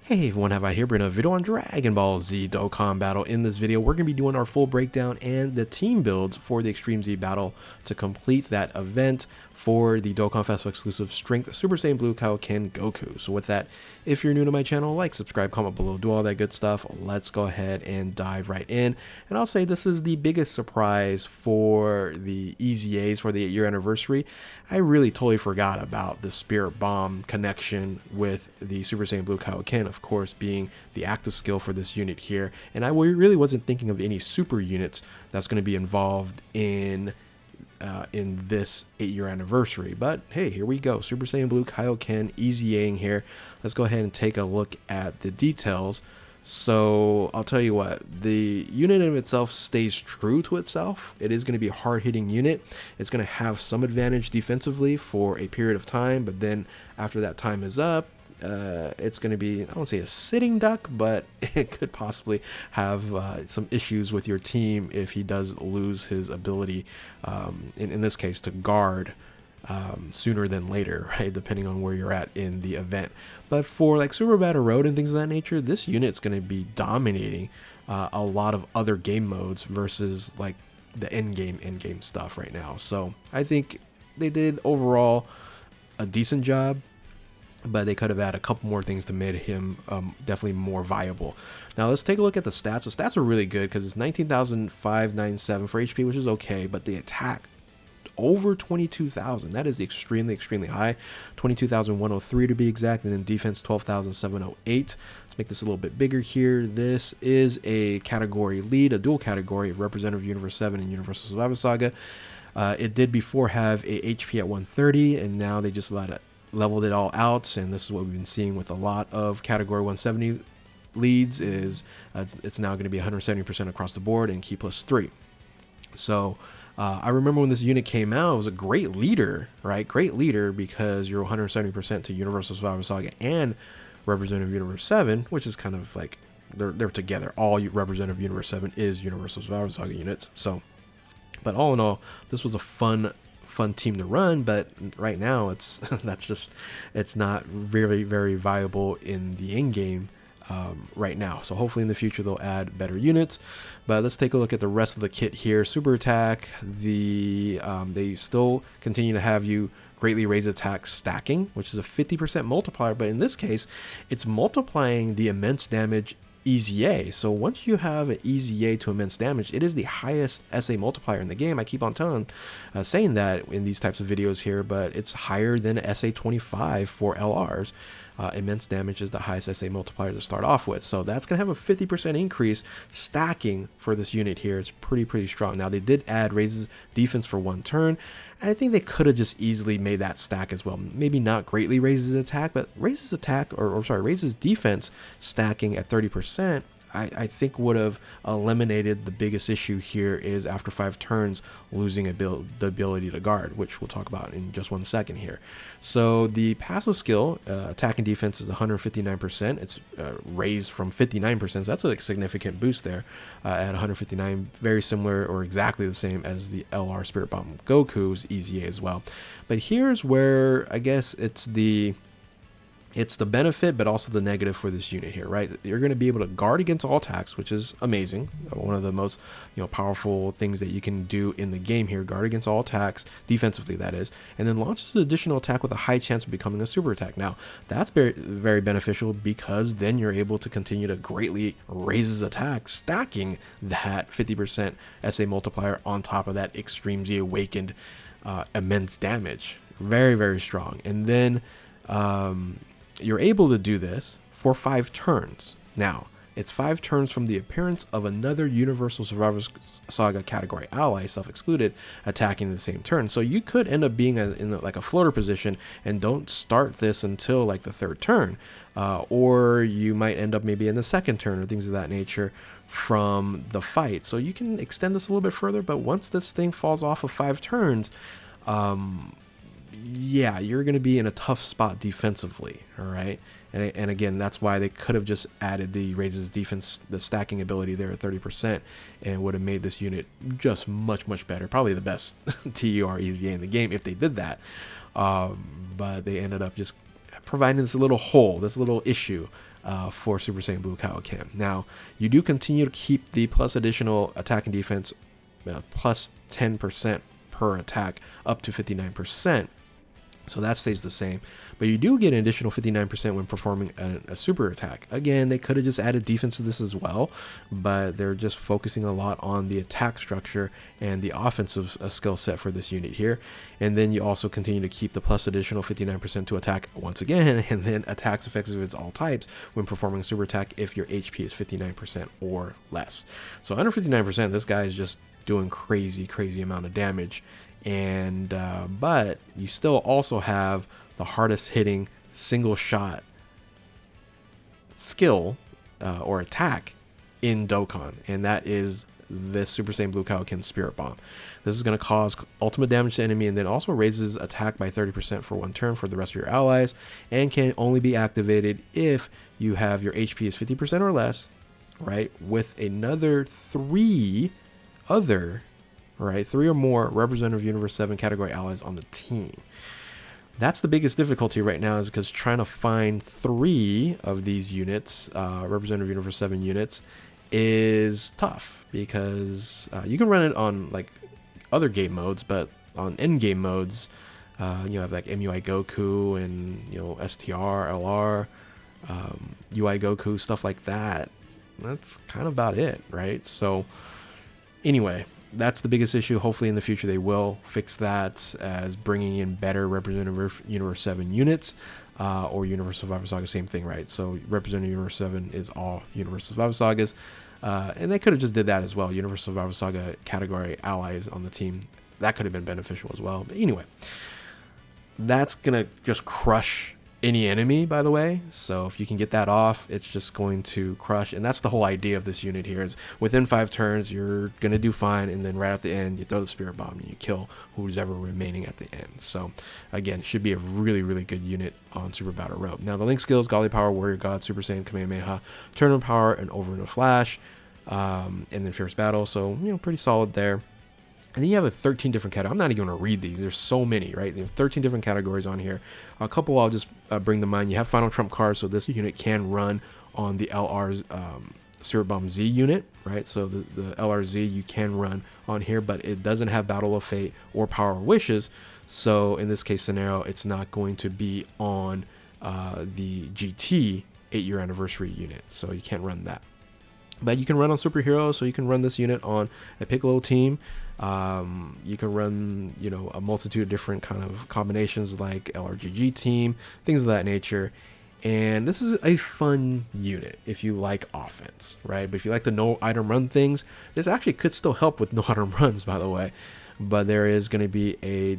Hey everyone, have I here bringing a video on Dragon Ball Z Dokkan Battle. In this video, we're going to be doing our full breakdown and the team builds for the Extreme Z Battle to complete that event for the Dokkan Festival exclusive Strength Super Saiyan Blue Kaioken Goku. So with that, if you're new to my channel, like, subscribe, comment below, do all that good stuff. Let's go ahead and dive right in. And I'll say this is the biggest surprise for the EZAs for the 8-year anniversary. I really totally forgot about the Spirit Bomb connection with the Super Saiyan Blue Kaioken, of course, being the active skill for this unit here. And I really wasn't thinking of any super units that's going to be involved in this 8-year anniversary. But hey, here we go. Super Saiyan Blue Kaioken EZAing here. Let's go ahead and take a look at the details. So I'll tell you what, the unit in itself stays true to itself. It is going to be a hard-hitting unit. It's going to have some advantage defensively for a period of time, but then after that time is up, it's going to be, I won't say a sitting duck, but it could possibly have some issues with your team if he does lose his ability, in this case, to guard sooner than later, right, depending on where you're at in the event. But for like Super Battle Road and things of that nature, this unit's going to be dominating a lot of other game modes versus like the end game stuff right now. So I think they did overall a decent job, but they could have added a couple more things to make him definitely more viable. Now let's take a look at the stats. The stats are really good because it's 19,597 for HP, which is okay, but the attack over 22,000. That is extremely high. 22,103 to be exact, and then defense 12,708. Let's make this a little bit bigger here. This is a category lead, a dual category of Representative Universe 7 and Universal Survivor Saga. It did before have a HP at 130, and now they just leveled it all out, and this is what we've been seeing with a lot of category 170 leads is it's now going to be 170% across the board and key plus 3. So I remember when this unit came out, it was a great leader, right? Great leader because you're 170% to Universal Survivor Saga and Representative Universe 7, which is kind of like they're together. All Representative Universe 7 is Universal Survivor Saga units. So, but all in all, this was a fun team to run, but right now it's it's not very viable in the end game right now. So hopefully in the future they'll add better units. But let's take a look at the rest of the kit here. Super attack, they still continue to have you greatly raise attack stacking, which is a 50% multiplier, but in this case it's multiplying the immense damage EZA. So once you have an EZA to immense damage, it is the highest SA multiplier in the game. I keep on saying that in these types of videos here, but it's higher than SA 25 for LRs. Immense damage is the highest SA multiplier to start off with. So that's going to have a 50% increase stacking for this unit here. It's pretty strong. Now they did add raises defense for 1 turn, and I think they could have just easily made that stack as well. Maybe not greatly raises attack, but raises attack, or sorry, raises defense stacking at 30%. I think would have eliminated the biggest issue here is after 5 turns losing the ability to guard, which we'll talk about in just 1 second here. So the passive skill, attack and defense, is 159%. It's raised from 59%, so that's a significant boost there at 159, very similar or exactly the same as the LR Spirit Bomb Goku's EZA as well. But here's where I guess it's the benefit, but also the negative for this unit here, right? You're going to be able to guard against all attacks, which is amazing. One of the most, powerful things that you can do in the game here. Guard against all attacks, defensively that is, and then launches an additional attack with a high chance of becoming a super attack. Now, that's very beneficial because then you're able to continue to greatly raise his attack, stacking that 50% SA multiplier on top of that Extreme Z Awakened immense damage. Very strong. And then you're able to do this for 5 turns. Now, it's 5 turns from the appearance of another Universal Survivor Saga category ally, self-excluded, attacking the same turn. So you could end up being in like a floater position and don't start this until like the 3rd turn. Or you might end up maybe in the 2nd turn or things of that nature from the fight. So you can extend this a little bit further, but once this thing falls off of 5 turns, yeah, you're going to be in a tough spot defensively, all right? And again, that's why they could have just added the raises defense, the stacking ability there at 30%, and would have made this unit just much better. Probably the best TUR EZA in the game if they did that. But they ended up just providing this little hole, this little issue for Super Saiyan Blue Kaioken. Now, you do continue to keep the plus additional attack and defense plus 10% per attack up to 59%. So that stays the same, but you do get an additional 59% when performing a super attack. Again, they could have just added defense to this as well, but they're just focusing a lot on the attack structure and the offensive skill set for this unit here. And then you also continue to keep the plus additional 59% to attack once again, and then attacks effects of its all types when performing a super attack if your HP is 59% or less. So under 59%, this guy is just doing crazy amount of damage. And but you still also have the hardest hitting single shot skill or attack in Dokkan, and that is this Super Saiyan Blue Kaioken Spirit Bomb. This is going to cause ultimate damage to enemy, and then also raises attack by 30% for one turn for the rest of your allies, and can only be activated if you have your HP is 50% or less, right, with another three or more Representative Universe 7 category allies on the team. That's the biggest difficulty right now, is because trying to find 3 of these units, Representative Universe 7 units, is tough, because you can run it on like other game modes, but on end game modes, you have like MUI Goku and STR, LR, UI Goku, stuff like that. That's kind of about it, right? So anyway, that's the biggest issue. Hopefully in the future they will fix that, as bringing in better Representative Universe 7 units, or Universe Survivor Saga, same thing, right? So Representative Universe 7 is all Universe Survivor Sagas, and they could have just did that as well. Universe Survivor Saga category allies on the team, that could have been beneficial as well. But anyway, that's gonna just crush any enemy, by the way. So if you can get that off, it's just going to crush. And that's the whole idea of this unit here, is within 5 turns you're gonna do fine, and then right at the end you throw the Spirit Bomb and you kill who's ever remaining at the end. So again, it should be a really good unit on Super Battle Road. Now the link skills: Godly Power, Warrior God, Super Saiyan, Kamehameha, Tournament Power, and Over in a Flash, and then Fierce Battle. So pretty solid there. And then you have 13 different categories. I'm not even going to read these. There's so many, right? You have 13 different categories on here. A couple I'll just bring to mind. You have Final Trump cards, so this unit can run on the LR's Spirit Bomb Z unit, right? So the LRZ you can run on here, but it doesn't have Battle of Fate or Power of Wishes. So in this case scenario, it's not going to be on the GT 8-year anniversary unit. So you can't run that. But you can run on Superhero, so you can run this unit on a Piccolo team. You can run, a multitude of different kind of combinations like LRGG team, things of that nature. And this is a fun unit if you like offense, right? But if you like the no item run things, this actually could still help with no item runs, by the way. But there is going to be a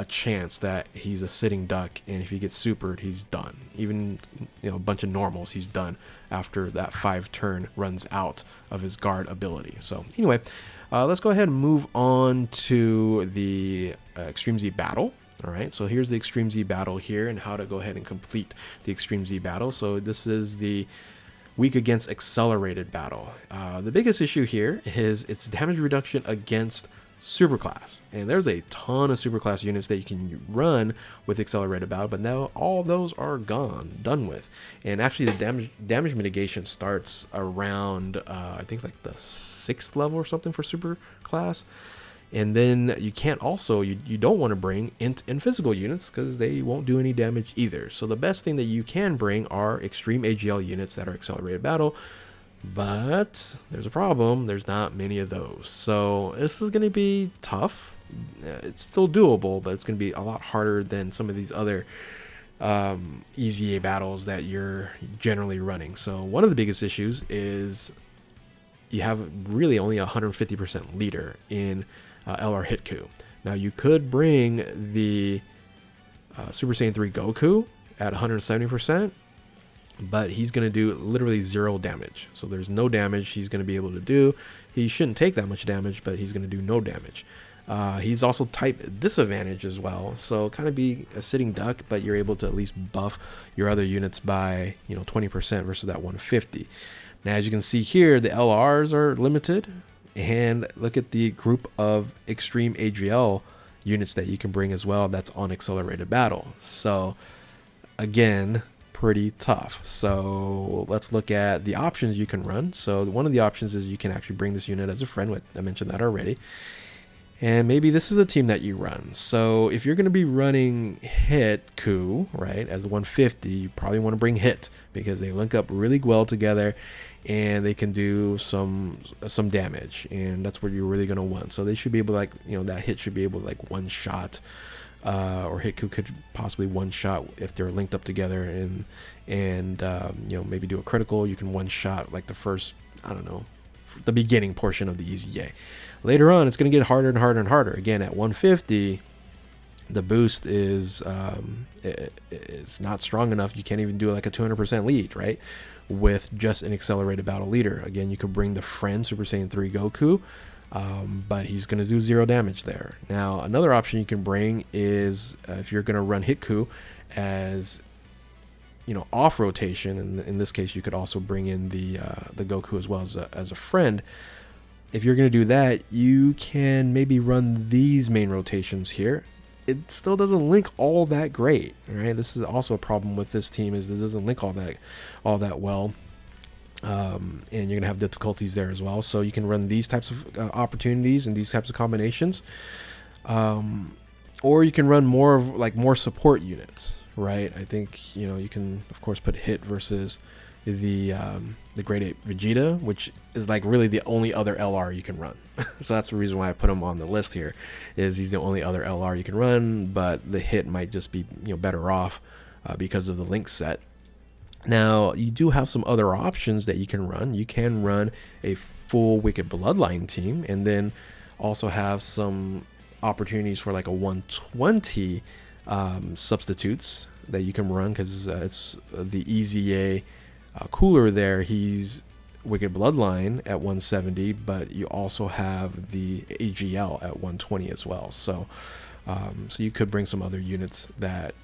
chance that he's a sitting duck, and if he gets supered, he's done. Even a bunch of normals, he's done after that 5 turn runs out of his guard ability. So anyway, let's go ahead and move on to the Extreme Z battle. All right, so here's the Extreme Z battle here, and how to go ahead and complete the Extreme Z battle. So this is the weak against accelerated battle. The biggest issue here is its damage reduction against superclass, and there's a ton of superclass units that you can run with accelerated battle, but now all those are done with. And actually the damage mitigation starts around I think like the 6th level or something for superclass. And then you can't also, you don't want to bring int and physical units, because they won't do any damage either. So the best thing that you can bring are extreme AGL units that are accelerated battle. But there's a problem, there's not many of those. So this is going to be tough. It's still doable, but it's going to be a lot harder than some of these other EZA battles that you're generally running. So one of the biggest issues is you have really only 150% leader in LR Hitku. Now you could bring the Super Saiyan 3 Goku at 170%, but he's going to do literally 0 damage. So there's no damage he's going to be able to do. He shouldn't take that much damage, but he's going to do no damage. He's also type disadvantage as well, so kind of be a sitting duck, but you're able to at least buff your other units by 20% versus that 150. Now as you can see here, the LRs are limited, and look at the group of extreme AGL units that you can bring as well that's on accelerated battle. So again, pretty tough. So let's look at the options you can run. So one of the options is you can actually bring this unit as a friend. I mentioned that already. And maybe this is the team that you run. So if you're going to be running Hit Ku, right, as the 150, you probably want to bring Hit because they link up really well together and they can do some damage, and that's what you're really going to want. So they should be able to, like, you know, that Hit should be able to like one shot, or Hit Ku could possibly one shot if they're linked up together, and you know, maybe do a critical. You can one shot like the first, I don't know, the beginning portion of the EZA. Later on, it's going to get harder and harder and harder. Again, at 150, the boost is it's not strong enough. You can't even do like a 200% lead, right? With just an accelerated battle leader. Again, you could bring the friend Super Saiyan 3 Goku, but he's going to do 0 damage there. Now, another option you can bring is if you're going to run Hit Ku as, you know, off rotation, and in this case, you could also bring in the Goku as well as a friend. If you're going to do that, you can maybe run these main rotations here. It still doesn't link all that great, right? This is also a problem with this team, is it doesn't link all that well, and you're going to have difficulties there as well. So you can run these types of opportunities and these types of combinations, or you can run more support units, right? I think, you know, you can of course put Hit versus the Grade 8 Vegeta, which is like really the only other LR you can run. So that's the reason why I put him on the list here, is he's the only other LR you can run, but the Hit might just be, you know, better off because of the link set. Now, you do have some other options that you can run. You can run a full Wicked Bloodline team, and then also have some opportunities for like a 120 substitutes that you can run, because it's the EZA cooler there. He's Wicked Bloodline at 170, but you also have the AGL at 120 as well. So so you could bring some other units that,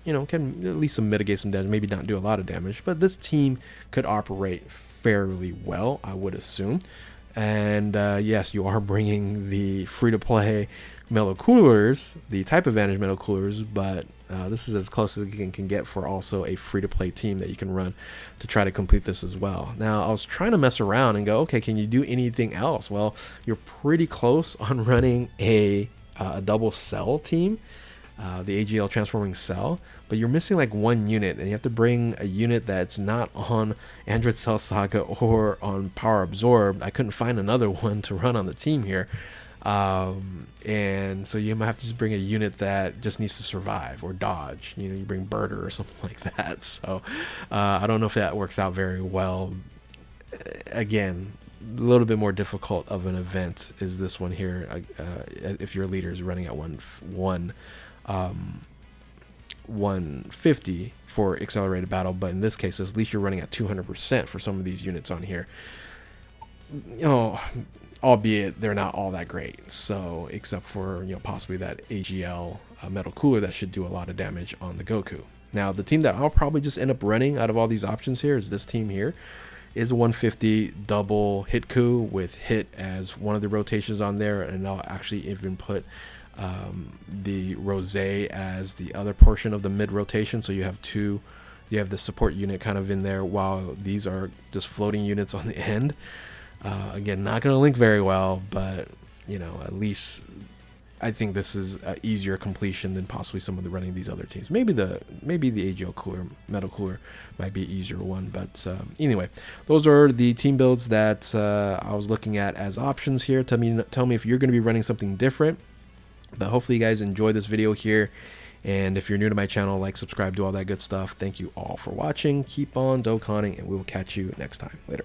you know, can at least mitigate some damage, maybe not do a lot of damage, but this team could operate fairly well, I would assume. And yes, you are bringing the free-to-play Metal Coolers, the Type Advantage Metal Coolers, but this is as close as you can get for also a free-to-play team that you can run to try to complete this as well. Now, I was trying to mess around and go, okay, can you do anything else? Well, you're pretty close on running a double cell team, the AGL Transforming Cell, but you're missing like one unit, and you have to bring a unit that's not on Android Cell Saga or on Power Absorb. I couldn't find another one to run on the team here. And so you might have to just bring a unit that just needs to survive or dodge. You know, you bring Birder or something like that. So I don't know if that works out very well. Again, a little bit more difficult of an event is this one here. If your leader is running at 150 for accelerated battle, but in this case, at least you're running at 200% for some of these units on here. You know, albeit they're not all that great. So except for, you know, possibly that AGL Metal Cooler that should do a lot of damage on the Goku. Now, the team that I'll probably just end up running out of all these options here is this team here. Is a 150 double Hit Ku with Hit as one of the rotations on there, and I'll actually even put the Rose as the other portion of the mid rotation. So you have two, you have the support unit kind of in there, while these are just floating units on the end. Again, not going to link very well, but you know, at least I think this is an easier completion than possibly some of the running these other teams. Maybe the AGL Cooler, Metal Cooler might be an easier one, but anyway, those are the team builds that I was looking at as options here. Tell me if you're going to be running something different. But hopefully you guys enjoy this video here, and if you're new to my channel, like, subscribe, do all that good stuff. Thank you all for watching. Keep on Dokkaning, and we will catch you next time. Later.